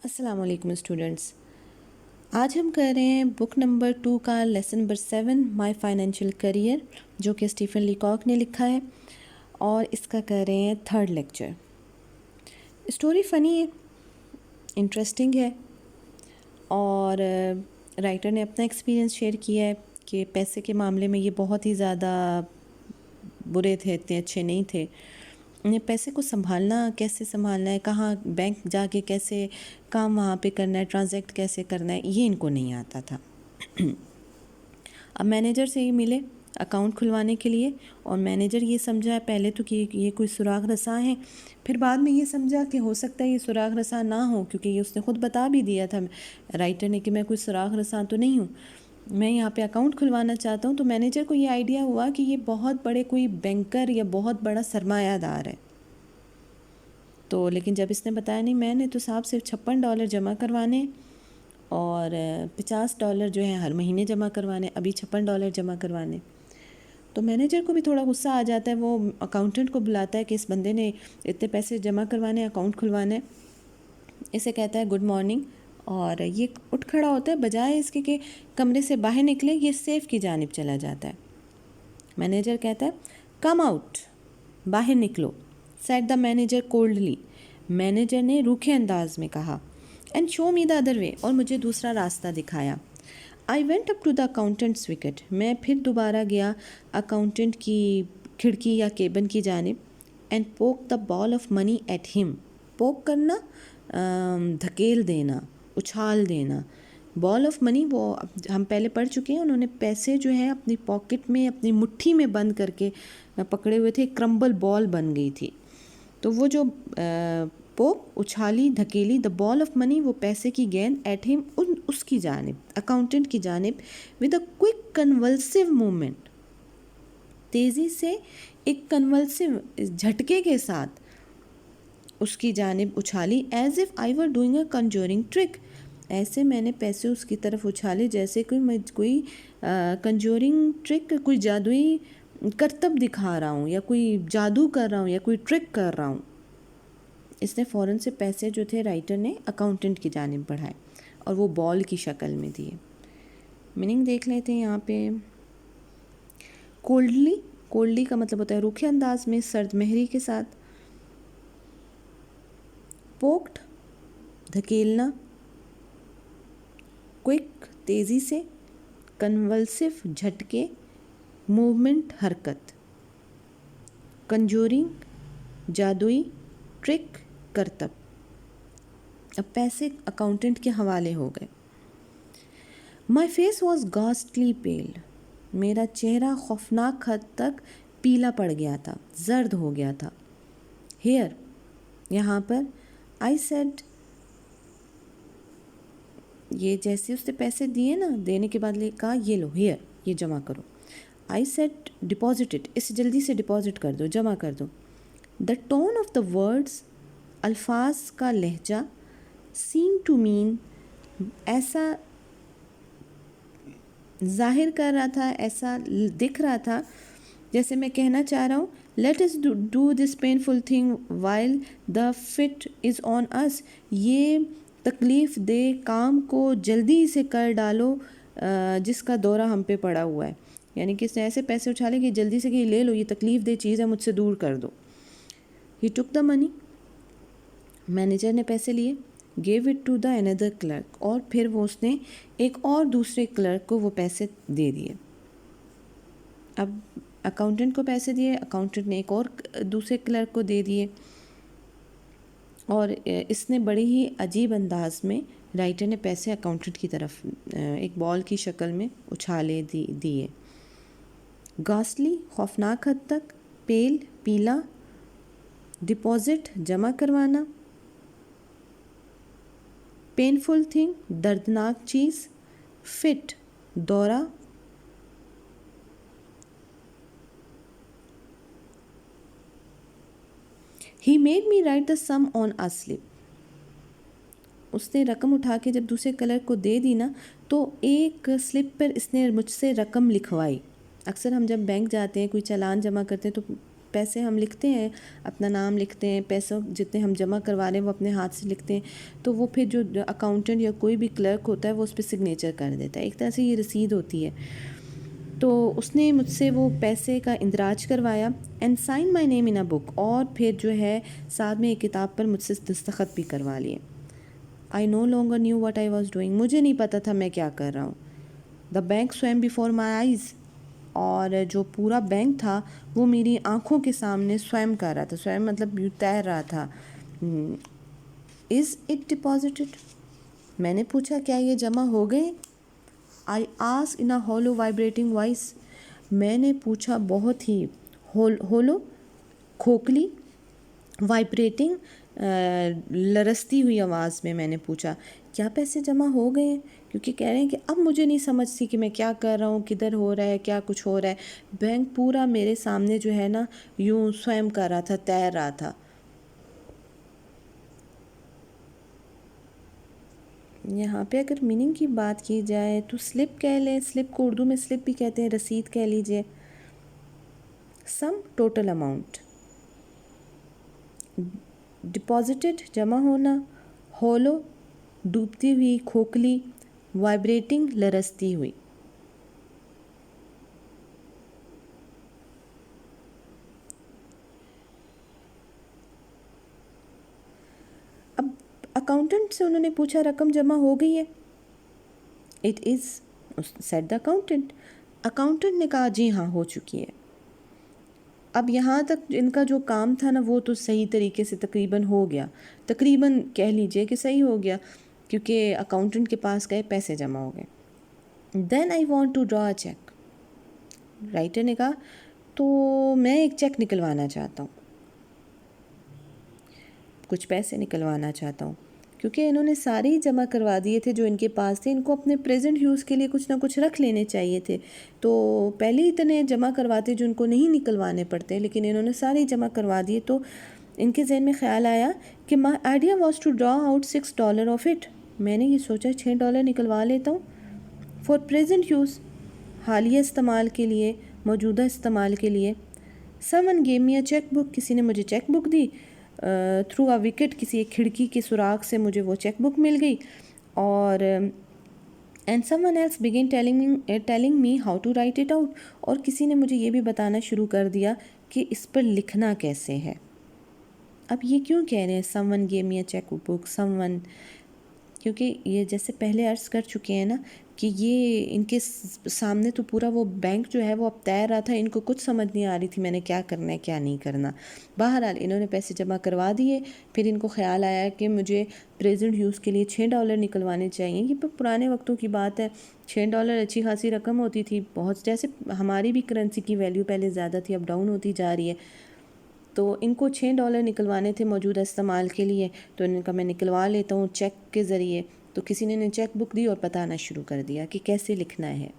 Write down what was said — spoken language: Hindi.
अस्सलाम वालेकुम स्टूडेंट्स। आज हम कर रहे हैं बुक नंबर 2 का lesson number 7 my financial career, जो कि स्टीफन लीकॉक ने लिखा है, और इसका कर रहे हैं थर्ड लेक्चर। स्टोरी फ़नी है, इंटरेस्टिंग है, और राइटर ने अपना एक्सपीरियंस शेयर किया है कि पैसे के मामले में ये बहुत ही ज़्यादा बुरे थे, इतने अच्छे नहीं थे। इन्हें पैसे को संभालना, कैसे संभालना है, कहाँ बैंक जाके कैसे काम वहाँ पे करना है, ट्रांजैक्ट कैसे करना है, ये इनको नहीं आता था। अब मैनेजर से ही मिले अकाउंट खुलवाने के लिए, और मैनेजर ये समझा पहले तो कि ये कोई सुराग रसा है, फिर बाद में ये समझा कि हो सकता है ये सुराग रसा ना हो, क्योंकि ये उसने ख़ुद बता भी दिया था राइटर ने कि मैं कोई सुराग रसा तो नहीं हूँ, मैं यहाँ पे अकाउंट खुलवाना चाहता हूँ। तो मैनेजर को ये आइडिया हुआ कि ये बहुत बड़े कोई बैंकर या बहुत बड़ा सरमायादार है। तो लेकिन जब इसने बताया नहीं, मैंने तो साहब सिर्फ $56 जमा करवाने और $50 जो है हर महीने जमा करवाने, अभी $56 जमा करवाने। तो मैनेजर को भी थोड़ा गुस्सा आ जाता है, वो अकाउंटेंट को बुलाता है कि इस बंदे ने इतने पैसे जमा करवाने, अकाउंट खुलवाने। इसे कहता है गुड मॉर्निंग, और ये उठ खड़ा होता है, बजाय इसके कि कमरे से बाहर निकले ये सेफ़ की जानिब चला जाता है। मैनेजर कहता है कम आउट, बाहर निकलो, said the manager coldly. Manager ने रूखे अंदाज में कहा, and show me the other way, और मुझे दूसरा रास्ता दिखाया। I went up to the accountant's wicket, मैं फिर दोबारा गया अकाउंटेंट की खिड़की या केबिन की जानिब, एंड पोक the ball of money at him. पोक करना, धकेल देना, उछाल देना। बॉल ऑफ मनी वो हम पहले पढ़ चुके हैं, उन्होंने पैसे जो है अपनी पॉकेट में, अपनी मुट्ठी में बंद करके पकड़े हुए थे, क्रम्बल बॉल बन गई थी। तो वो जो पोक, उछाली, धकेली, द बॉल ऑफ मनी, वो पैसे की गेंद, एट हिम, उसकी जानिब, अकाउंटेंट की जानिब, with a quick convulsive movement, तेज़ी से एक कन्वल्सिव झटके के साथ उसकी जानिब उछाली, as if I were doing a conjuring trick. ऐसे मैंने पैसे उसकी तरफ उछाले जैसे कोई कंजूरिंग ट्रिक, कोई जादुई करतब दिखा रहा हूँ, या कोई जादू कर रहा हूँ, या कोई ट्रिक कर रहा हूँ। इसने फ़ौरन से पैसे जो थे राइटर ने अकाउंटेंट की जानिब बढ़ाए, और वो बॉल की शक्ल में दिए। मीनिंग देख लेते हैं यहाँ पे। कोल्डली, कोल्डली का मतलब होता है रूखे अंदाज में, सर्द महरी के साथ। पोक्ड, धकेलना। क्विक, तेज़ी से। कन्वल्सिव, झटके। मूवमेंट, हरकत। कंजूरिंग, जादुई, ट्रिक, करतब। अब पैसे अकाउंटेंट के हवाले हो गए। माई फेस वॉज घास्टली पेल, मेरा चेहरा खौफनाक हद तक पीला पड़ गया था, जर्द हो गया था। हेयर, यहाँ पर। आई सेड, ये जैसे उसने पैसे दिए ना, देने के बाद कहा ये लो, हेयर, ये जमा करो। आई सेड डिपॉजिट इट, इसे जल्दी से डिपॉजिट कर दो, जमा कर दो। The tone of the words, अल्फाज का लहजा, सीम टू मीन, ऐसा जाहिर कर रहा था, ऐसा दिख रहा था जैसे मैं कहना चाह रहा हूँ, let us do this painful thing while the fit is on us. ये तकलीफ़ दे काम को जल्दी से कर डालो जिसका दौरा हम पे पड़ा हुआ है। यानी कि इसने ऐसे पैसे उछाले कि जल्दी से कि ले लो, ये तकलीफ़ दे चीज़ है, मुझसे दूर कर दो। He took the money, manager ने पैसे लिए। Gave it to the another clerk, और फिर वो उसने एक और दूसरे क्लर्क को वो पैसे दे दिए। अब अकाउंटेंट को पैसे दिए, अकाउंटेंट ने एक और दूसरे क्लर्क को दे दिए, और इसने बड़े ही अजीब अंदाज में राइटर ने पैसे अकाउंटेंट की तरफ एक बॉल की शक्ल में उछाले दिए। घास्टली, खौफनाक हद तक। पेल, पीला। डिपॉजिट, जमा करवाना। पेनफुल थिंग, दर्दनाक चीज़। फिट, दौरा। He made me write the sum on a slip, उसने रकम उठा के जब दूसरे क्लर्क को दे दी ना, तो एक स्लिप पर इसने मुझसे रकम लिखवाई। अक्सर हम जब बैंक जाते हैं, कोई चालान जमा करते हैं, तो पैसे हम लिखते हैं, अपना नाम लिखते हैं, पैसों जितने हम जमा करवा रहे हैं वो अपने हाथ से लिखते हैं, तो वो फिर जो अकाउंटेंट या कोई भी क्लर्क होता है वो उस पर सिग्नेचर कर देता है। एक तरह से ये रसीद होती है। तो उसने मुझसे वो पैसे का इंदराज करवाया and sign my name in a book, और फिर जो है साथ में एक किताब पर मुझसे दस्तखत भी करवा लिए। I know longer knew what I was doing, मुझे नहीं पता था मैं क्या कर रहा हूँ। The bank swum before my eyes, और जो पूरा बैंक था वो मेरी आँखों के सामने स्वयं कर रहा था। स्वयं मतलब यूँ तैर रहा था। इज़ इट डिपॉजिटेड, मैंने पूछा क्या ये जमा हो गए? I asked in a hollow vibrating voice, मैंने पूछा बहुत ही होलो खोखली वाइब्रेटिंग लरसती हुई आवाज़ में मैंने पूछा क्या पैसे जमा हो गए हैं? क्योंकि कह रहे हैं कि अब मुझे नहीं समझती कि मैं क्या कर रहा हूँ, किधर हो रहा है, क्या कुछ हो रहा है। बैंक पूरा मेरे सामने जो है ना यूँ स्वयं कर रहा था, तैर रहा था। यहाँ पे अगर मीनिंग की बात की जाए तो स्लिप कह लें, स्लिप को उर्दू में स्लिप भी कहते हैं, रसीद कह लीजिए। सम टोटल अमाउंट, डिपॉजिटेड जमा होना, होलो डूबती हुई, खोखली, वाइब्रेटिंग लरसती हुई। अब अकाउंटेंट से उन्होंने पूछा रकम जमा हो गई है? It is said the accountant, accountant ने कहा जी हाँ हो चुकी है। अब यहाँ तक इनका जो काम था ना वो तो सही तरीके से तकरीबन हो गया, तकरीबन कह लीजिए कि सही हो गया, क्योंकि अकाउंटेंट के पास गए, पैसे जमा हो गए। Then I want to draw a cheque, writer ने कहा तो मैं एक चेक निकलवाना चाहता हूँ, कुछ पैसे निकलवाना चाहता हूँ, क्योंकि इन्होंने सारे ही जमा करवा दिए थे जो इनके पास थे। इनको अपने प्रेजेंट यूज़ के लिए कुछ ना कुछ रख लेने चाहिए थे, तो पहले ही इतने जमा करवाते जो इनको नहीं निकलवाने पड़ते, लेकिन इन्होंने सारे ही जमा करवा दिए। तो इनके जहन में ख्याल आया कि my idea was to draw out $6 of it, मैंने ये सोचा $6 निकलवा लेता हूँ फॉर प्रेजेंट यूज़, हालिया इस्तेमाल के लिए, मौजूदा इस्तेमाल के लिए। समवन गेव मी अ चेक बुक, किसी ने मुझे cheque book the, through a wicket, किसी एक खिड़की के सुराग से मुझे वो चेक बुक मिल गई। और and someone else begin telling me how to write it out, और किसी ने मुझे ये भी बताना शुरू कर दिया कि इस पर लिखना कैसे है। अब ये क्यों कह रहे हैं समवन गेव मी अ चेक बुक, समवन, क्योंकि ये जैसे पहले अर्ज़ कर चुके हैं ना कि ये इनके सामने तो पूरा वो बैंक जो है वो अब तैर रहा था, इनको कुछ समझ नहीं आ रही थी मैंने क्या करना है क्या नहीं करना। बहरहाल इन्होंने पैसे जमा करवा दिए, फिर इनको ख्याल आया कि मुझे प्रेजेंट यूज़ के लिए $6 निकलवाने चाहिए। ये पुराने वक्तों की बात है, $6 अच्छी खासी रकम होती थी, बहुत, जैसे हमारी भी करेंसी की वैल्यू पहले ज़्यादा थी, अब डाउन होती जा रही है। तो इनको $6 निकलवाने थे मौजूदा इस्तेमाल के लिए, तो इनका मैं निकलवा लेता हूँ चेक के ज़रिए। तो किसी ने चेक बुक दी और बताना शुरू कर दिया कि कैसे लिखना है।